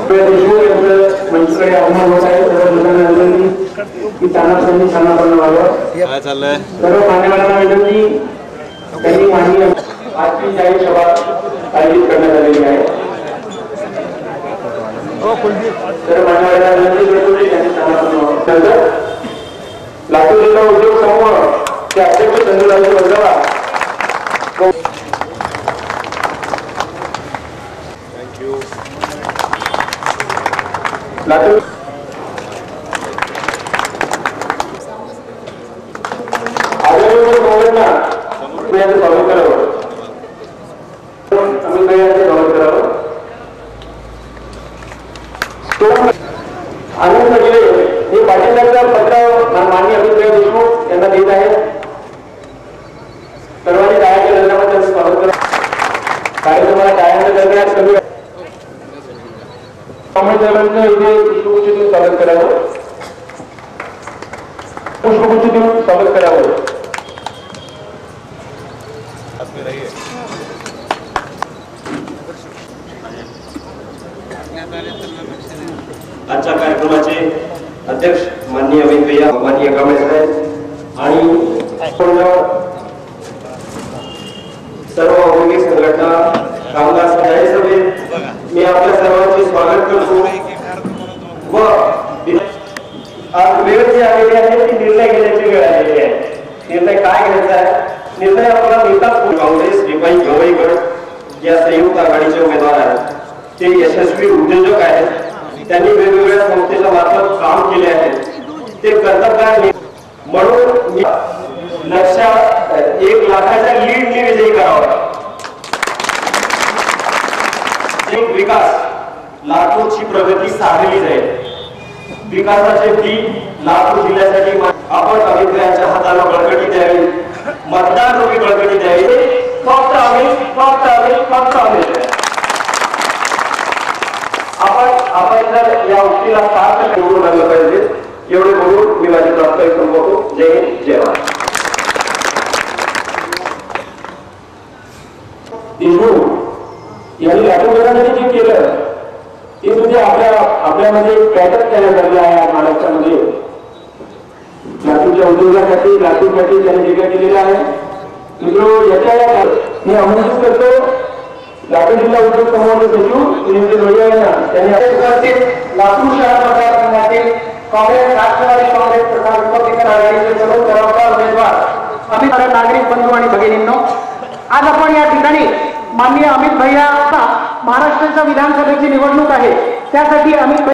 देशमुख यांचं मंचाकडे आव्हान होत आहे. सर्व लोकांना विनंती की त्यांना त्यांनी सन्मान व्हावं. काय चाललंय? सर्व मान्यवरांना विनंती, त्यांनी माननीय आजची जाहीर सभा आयोजित करण्यात आलेली आहे. सर्व मान्यवरांना विनंती करतो की त्यांनी सन्मान व्हावं. लातूर जिल्हा उद्योग समूह चे अध्यक्ष संजूराजे वडगावा लातूर आदरणीय गव्हर्नरना याचं स्वागत करावं. आम्ही याचं स्वागत करावं. आनंद पहिले हे पाठिंब्याचं पत्र माननीय अमित देशमुख यांना देत आहे. सर्वांनी टाळ्या केल्याबद्दल स्वागत करा. कार्यक्रमाला टाळ्यांचा गडगडाट कमी साहेबांचं इथे पुष्पगुच्छ देऊन स्वागत करावं. पुष्पगुच्छ देऊन स्वागत करावं. आजच्या कार्यक्रमाचे अध्यक्ष माननीय अमित भैया, माननीय कांबळे साहेब आणि सर्व औद्योगिक संघटना, कामगार जाहीर सभेत मी आपल्या सर्वांचे स्वागत करतो. व आज वेळ जी आलेली आहे ती निर्णय घेण्याची वेळ आलेली आहे. निर्णय काय घ्यायचा आहे? निर्णय आपला नेता काँग्रेस रिपाई गवई गट या संयुक्त आघाडीचे उमेदवार आहेत. ते यशस्वी उद्योजक आहेत. त्यांनी वेगवेगळ्या संस्थेच्या मार्फत काम केले आहे. ते कर्तव्य म्हणून लक्षात 1 लाखाच्या लीडने विजयी करावा. विकास लातूरची प्रगती साधली जाईल. विकासाचे बी लातूर जिल्ह्यासाठी आपण अभिप्रायाच्या हाताला बळकटी द्यावी. मतदार रूपी बळकटी द्यावी. फक्त आम्ही आपण जर या उक्तीला सार्थ निवडून आणलं पाहिजे. एवढे बोलून मी माझी प्रास्ताविक संपवतो. जय हिंद, जय महाराष्ट्र. देशमुख यांनी लातूरकरांनी जे केलं ते म्हणजे आपल्यामध्ये पॅटर्न तयार झालेला आहे. महाराष्ट्रामध्ये लातूरच्या उद्योगासाठी, लातूरसाठी त्यांनी जे काय केलेलं आहे याच्या मी आमंत्रित करतो लातूर जिल्हा उद्योग समूहाचे सचिव नितीन भैया यांना. त्यांनी उपस्थित लातूर शहर मतदारसंघातील काँग्रेस, राष्ट्रवादी काँग्रेस तथा रिपब्लिकन आघाडीचे सर्व जबाबदार उमेदवार अमित नागरिक बंधू आणि भगिनींनो, आज आपण या ठिकाणी माननीय अमित भैया महाराष्ट्राच्या विधानसभेची निवडणूक आहे त्यासाठी अमित